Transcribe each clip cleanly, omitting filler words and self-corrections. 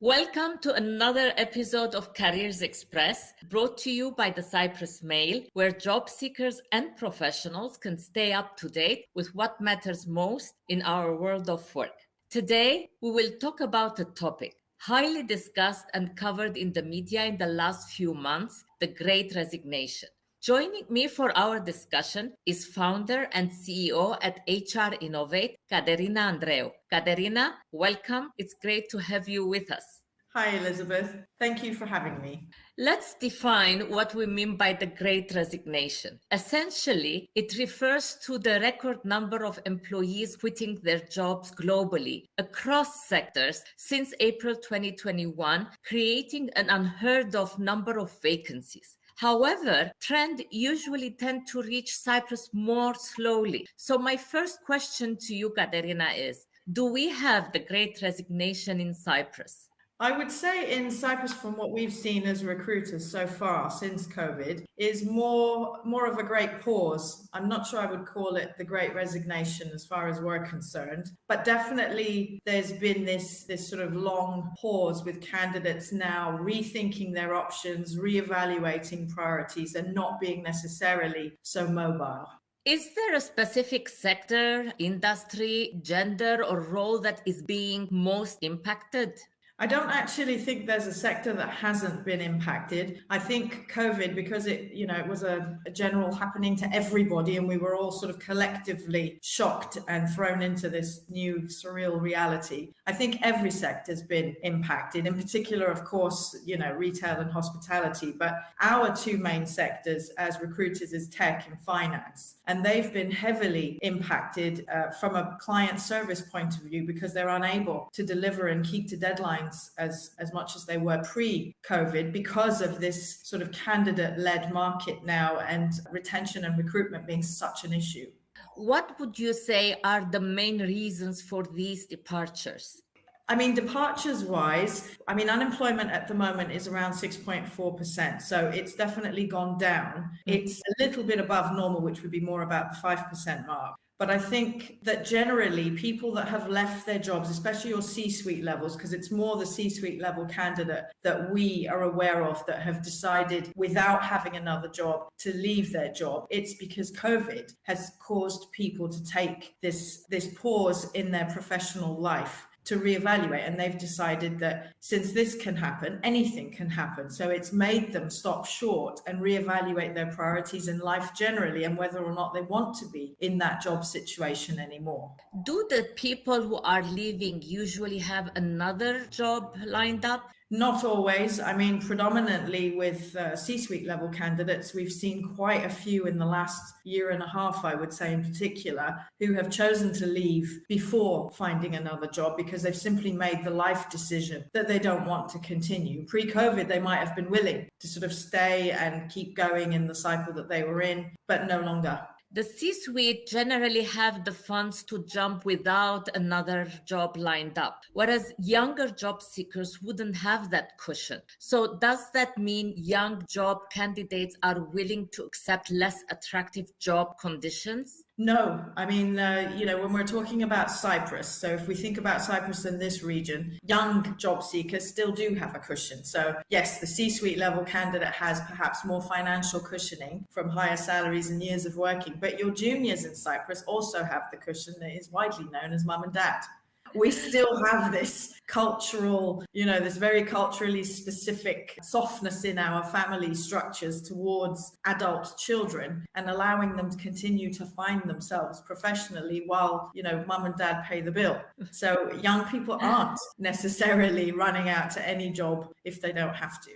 Welcome to another episode of Careers Express, brought to you by the Cyprus Mail, where job seekers and professionals can stay up to date with what matters most in our world of work. Today, we will talk about a topic highly discussed and covered in the media in the last few months, the Great Resignation. Joining me for our discussion is founder and CEO at HR Innovate, Katerina Andreou. Katerina, welcome. It's great to have you with us. Hi, Elisabeth. Thank you for having me. Let's define what we mean by the Great Resignation. Essentially, it refers to the record number of employees quitting their jobs globally across sectors since April 2021, creating an unheard of number of vacancies. However, trends usually tend to reach Cyprus more slowly. So my first question to you, Katerina, is, do we have the Great Resignation in Cyprus? I would say in Cyprus, from what we've seen as recruiters so far since COVID, is more of a great pause. I'm not sure I would call it the Great Resignation as far as we're concerned, but definitely there's been this sort of long pause with candidates now rethinking their options, reevaluating priorities, and not being necessarily so mobile. Is there a specific sector, industry, gender, or role that is being most impacted? I don't actually think there's a sector that hasn't been impacted. I think COVID, because it was a general happening to everybody, and we were all sort of collectively shocked and thrown into this new surreal reality. I think every sector's been impacted, in particular, of course, retail and hospitality. But our two main sectors as recruiters is tech and finance. And they've been heavily impacted from a client service point of view because they're unable to deliver and keep to deadlines as much as they were pre-COVID because of this sort of candidate-led market now and retention and recruitment being such an issue. What would you say are the main reasons for these departures? Departures-wise, unemployment at the moment is around 6.4%. So it's definitely gone down. It's a little bit above normal, which would be more about the 5% mark. But I think that generally people that have left their jobs, especially your C-suite levels, because it's more the C-suite level candidate that we are aware of that have decided without having another job to leave their job. It's because COVID has caused people to take this pause in their professional life to reevaluate, and they've decided that since this can happen, anything can happen. So it's made them stop short and reevaluate their priorities in life generally and whether or not they want to be in that job situation anymore. Do the people who are leaving usually have another job lined up? Not always. Predominantly with C-suite level candidates, we've seen quite a few in the last year and a half, I would say in particular, who have chosen to leave before finding another job because they've simply made the life decision that they don't want to continue. Pre-COVID, they might have been willing to sort of stay and keep going in the cycle that they were in, but no longer. The C-suite generally have the funds to jump without another job lined up, whereas younger job seekers wouldn't have that cushion. So does that mean young job candidates are willing to accept less attractive job conditions? No, when we're talking about Cyprus, so if we think about Cyprus and this region, young job seekers still do have a cushion. So yes, the C-suite level candidate has perhaps more financial cushioning from higher salaries and years of working, but your juniors in Cyprus also have the cushion that is widely known as mum and dad. We still have this cultural, this very culturally specific softness in our family structures towards adult children and allowing them to continue to find themselves professionally while, mum and dad pay the bill. So young people aren't necessarily running out to any job if they don't have to.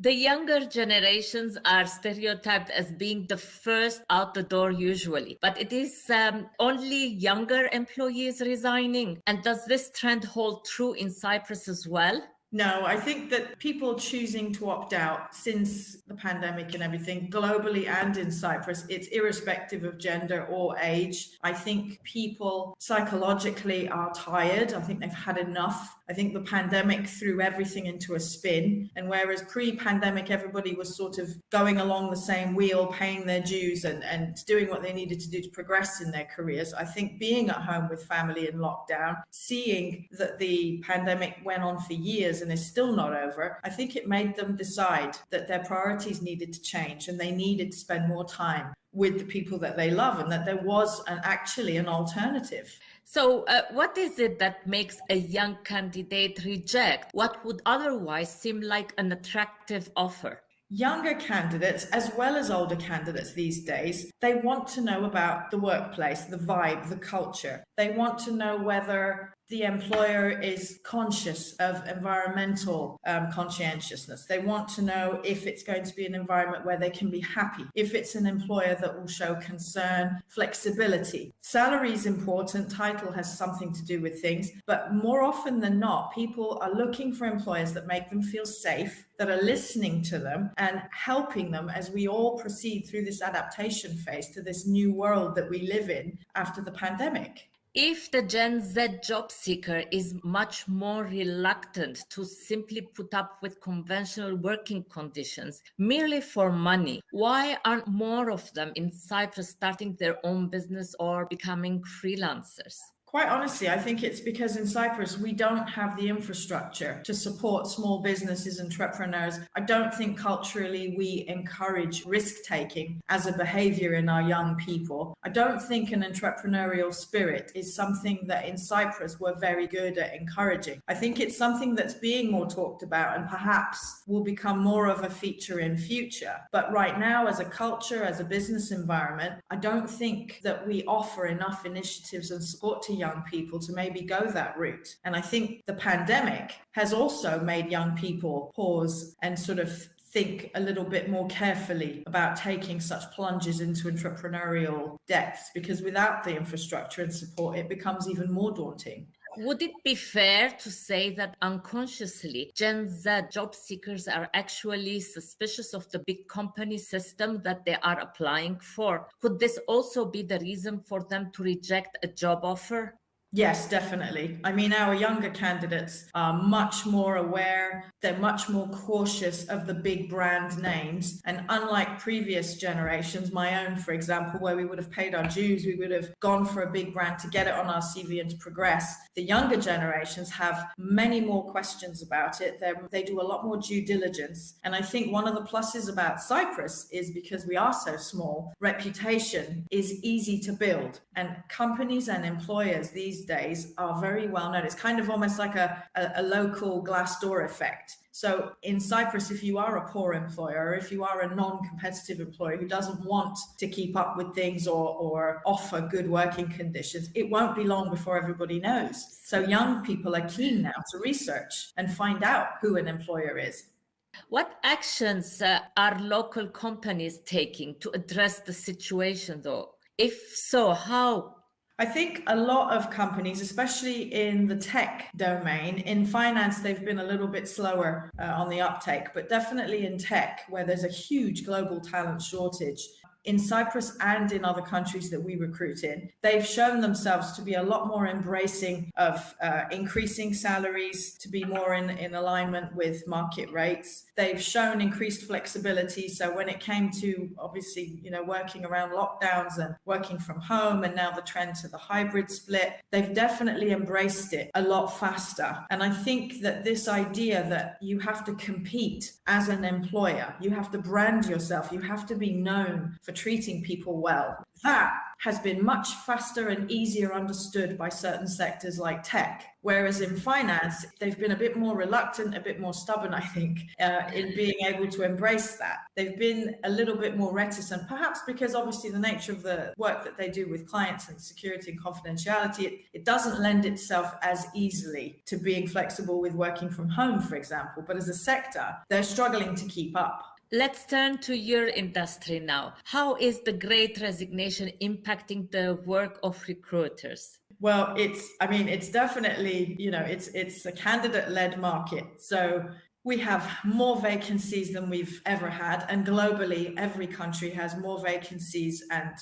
The younger generations are stereotyped as being the first out the door usually, but it is only younger employees resigning. And does this trend hold true in Cyprus as well? No, I think that people choosing to opt out since the pandemic and everything, globally and in Cyprus, it's irrespective of gender or age. I think people psychologically are tired. I think they've had enough I think the pandemic threw everything into a spin. And whereas pre-pandemic, everybody was sort of going along the same wheel, paying their dues and doing what they needed to do to progress in their careers, I think being at home with family in lockdown, seeing that the pandemic went on for years and is still not over, I think it made them decide that their priorities needed to change and they needed to spend more time with the people that they love, and that there was actually an alternative. So what is it that makes a young candidate reject what would otherwise seem like an attractive offer? Younger candidates, as well as older candidates these days, they want to know about the workplace, the vibe, the culture. They want to know whether the employer is conscious of environmental conscientiousness. They want to know if it's going to be an environment where they can be happy, if it's an employer that will show concern, flexibility. Salary is important, title has something to do with things, but more often than not, people are looking for employers that make them feel safe, that are listening to them and helping them as we all proceed through this adaptation phase to this new world that we live in after the pandemic. If the Gen Z job seeker is much more reluctant to simply put up with conventional working conditions merely for money, why aren't more of them in Cyprus starting their own business or becoming freelancers? Quite honestly, I think it's because in Cyprus, we don't have the infrastructure to support small businesses, entrepreneurs. I don't think culturally we encourage risk-taking as a behavior in our young people. I don't think an entrepreneurial spirit is something that in Cyprus we're very good at encouraging. I think it's something that's being more talked about and perhaps will become more of a feature in future. But right now, as a culture, as a business environment, I don't think that we offer enough initiatives and support to young people to maybe go that route. And I think the pandemic has also made young people pause and sort of think a little bit more carefully about taking such plunges into entrepreneurial depths, because without the infrastructure and support, it becomes even more daunting. Would it be fair to say that unconsciously Gen Z job seekers are actually suspicious of the big company system that they are applying for? Could this also be the reason for them to reject a job offer? Yes, definitely. I mean, our younger candidates are much more aware. They're much more cautious of the big brand names. And unlike previous generations, my own, for example, where we would have paid our dues, we would have gone for a big brand to get it on our CV and to progress. The younger generations have many more questions about it. They do a lot more due diligence. And I think one of the pluses about Cyprus is because we are so small, reputation is easy to build. And companies and employers these days are very well known. It's kind of almost like a local Glassdoor effect. So in Cyprus, if you are a poor employer, or if you are a non-competitive employer who doesn't want to keep up with things or offer good working conditions, it won't be long before everybody knows. So young people are keen now to research and find out who an employer is. What actions are local companies taking to address the situation, though? If so, how? I think a lot of companies, especially in the tech domain, in finance, they've been a little bit slower on the uptake, but definitely in tech, where there's a huge global talent shortage, in Cyprus and in other countries that we recruit in, they've shown themselves to be a lot more embracing of increasing salaries, to be more in alignment with market rates. They've shown increased flexibility. So when it came to obviously, working around lockdowns and working from home, and now the trend to the hybrid split, they've definitely embraced it a lot faster. And I think that this idea that you have to compete as an employer, you have to brand yourself, you have to be known for treating people well, that has been much faster and easier understood by certain sectors like tech. Whereas in finance, they've been a bit more reluctant, a bit more stubborn, I think, in being able to embrace that. They've been a little bit more reticent, perhaps because obviously the nature of the work that they do with clients and security and confidentiality, it doesn't lend itself as easily to being flexible with working from home, for example. But as a sector, they're struggling to keep up. Let's turn to your industry now. How is the Great Resignation impacting the work of recruiters? Well, it's definitely, it's a candidate-led market. So We have more vacancies than we've ever had, and globally, every country has more vacancies and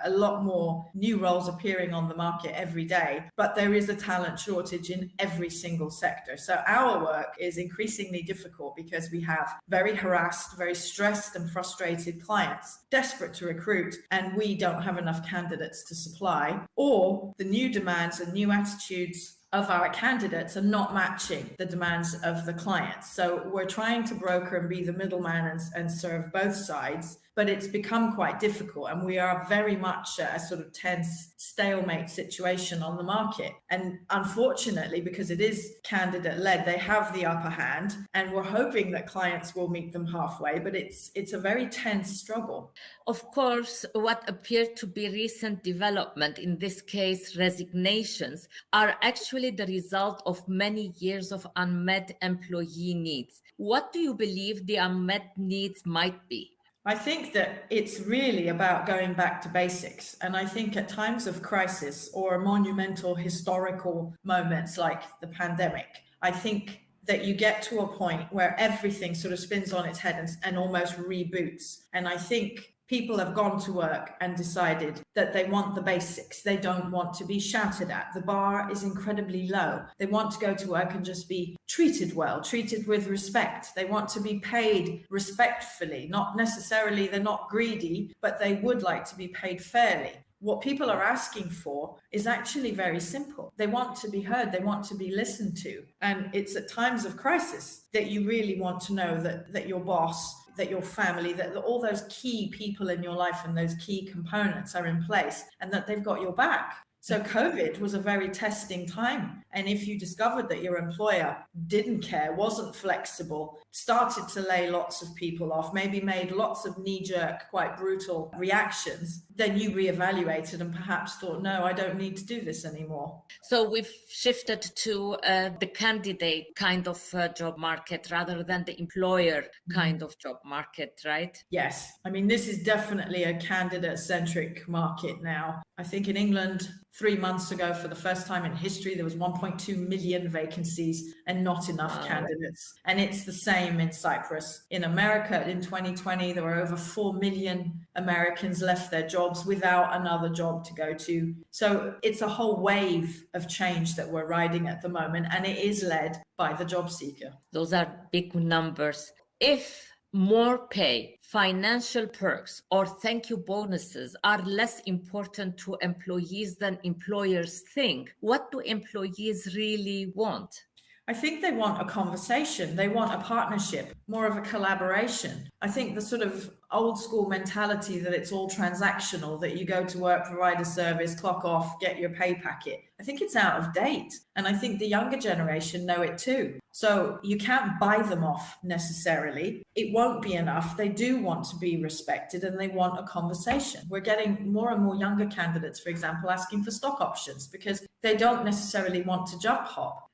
a lot more new roles appearing on the market every day. But there is a talent shortage in every single sector. So our work is increasingly difficult because we have very harassed, very stressed and frustrated clients, desperate to recruit, and we don't have enough candidates to supply, or the new demands and new attitudes of our candidates are not matching the demands of the clients. So we're trying to broker and be the middleman and serve both sides, but it's become quite difficult. And we are very much a sort of tense stalemate situation on the market. And unfortunately, because it is candidate led, they have the upper hand, and we're hoping that clients will meet them halfway, but it's a very tense struggle. Of course, what appeared to be recent development, in this case resignations, are actually the result of many years of unmet employee needs. What do you believe the unmet needs might be? I think that it's really about going back to basics. And I think at times of crisis or monumental historical moments like the pandemic, I think that you get to a point where everything sort of spins on its head and almost reboots. And I think people have gone to work and decided that they want the basics. They don't want to be shouted at. The bar is incredibly low. They want to go to work and just be treated well, treated with respect. They want to be paid respectfully, not necessarily, they're not greedy, but they would like to be paid fairly. What people are asking for is actually very simple. They want to be heard. They want to be listened to. And it's at times of crisis that you really want to know that your boss, that your family, that all those key people in your life and those key components are in place and that they've got your back. So COVID was a very testing time. And if you discovered that your employer didn't care, wasn't flexible, started to lay lots of people off, maybe made lots of knee-jerk, quite brutal reactions, then you reevaluated and perhaps thought, no, I don't need to do this anymore. So we've shifted to the candidate kind of job market rather than the employer kind of job market, right? Yes. I mean, this is definitely a candidate-centric market now. I think in England, 3 months ago, for the first time in history, there was 1.2 million vacancies and not enough candidates. And it's the same in Cyprus. In America, in 2020, there were over 4 million Americans left their jobs without another job to go to. So it's a whole wave of change that we're riding at the moment, and it is led by the job seeker. Those are big numbers. If more pay, financial perks, or thank you bonuses are less important to employees than employers think, what do employees really want? I think they want a conversation. They want a partnership, more of a collaboration. I think the sort of old school mentality that it's all transactional, that you go to work, provide a service, clock off, get your pay packet, I think it's out of date. And I think the younger generation know it too. So you can't buy them off necessarily. It won't be enough. They do want to be respected and they want a conversation. We're getting more and more younger candidates, for example, asking for stock options because they don't necessarily want to job hop,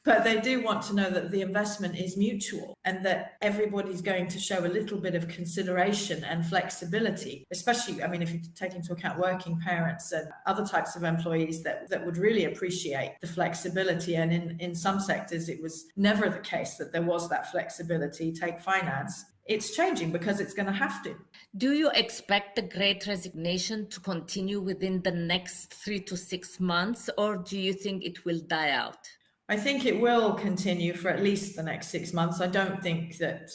but they do want to know that the investment is mutual and that everybody's going to show a little bit of consideration and flexibility, especially, I mean, if you take into account working parents and other types of employees that would really appreciate the flexibility. And in some sectors, it was never the case that there was that flexibility. Take finance. It's changing because it's going to have to. Do you expect the Great Resignation to continue within the next 3 to 6 months, or do you think it will die out? I think it will continue for at least the next 6 months. I don't think that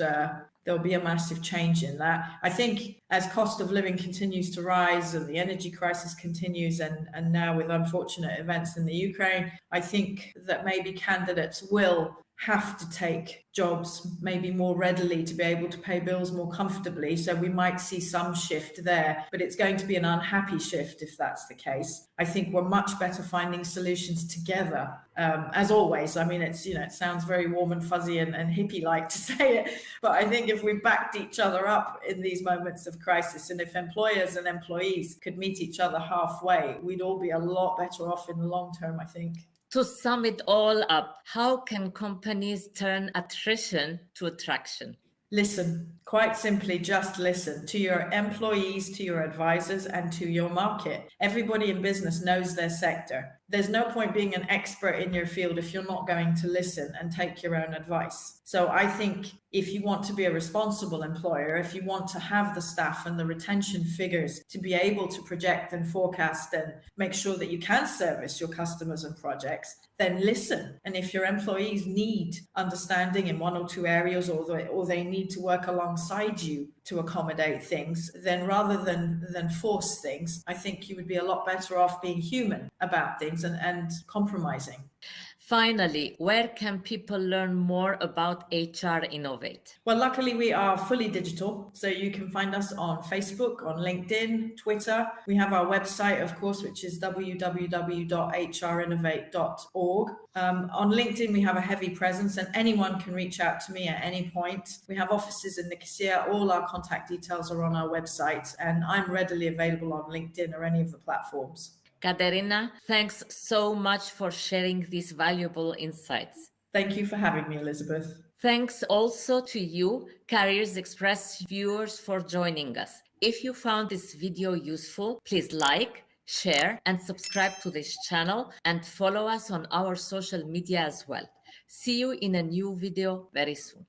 there'll be a massive change in that. I think as cost of living continues to rise and the energy crisis continues, and now with unfortunate events in the Ukraine, I think that maybe candidates will have to take jobs maybe more readily to be able to pay bills more comfortably. So we might see some shift there, but it's going to be an unhappy shift if that's the case. I think we're much better finding solutions together. As always, I mean, it's, it sounds very warm and fuzzy and hippie-like to say it, but I think if we backed each other up in these moments of crisis, and if employers and employees could meet each other halfway, we'd all be a lot better off in the long term, I think. To sum it all up, how can companies turn attrition to attraction? Listen, quite simply, just listen to your employees, to your advisors, and to your market. Everybody in business knows their sector. there's no point being an expert in your field if you're not going to listen and take your own advice. So I think if you want to be a responsible employer, if you want to have the staff and the retention figures to be able to project and forecast and make sure that you can service your customers and projects, then listen. And if your employees need understanding in one or two areas, or they need to work alongside you to accommodate things, then rather than force things, I think you would be a lot better off being human about things and compromising. Finally, where can people learn more about HR Innovate? Well, luckily we are fully digital, so you can find us on Facebook, on LinkedIn, Twitter. We have our website, of course, which is www.hrinnovate.org. On LinkedIn, we have a heavy presence, and anyone can reach out to me at any point. We have offices in Nicosia. All our contact details are on our website, and I'm readily available on LinkedIn or any of the platforms. Katerina, thanks so much for sharing these valuable insights. Thank you for having me, Elisabeth. Thanks also to you, Careers Express viewers, for joining us. If you found this video useful, please like, share, and subscribe to this channel, and follow us on our social media as well. See you in a new video very soon.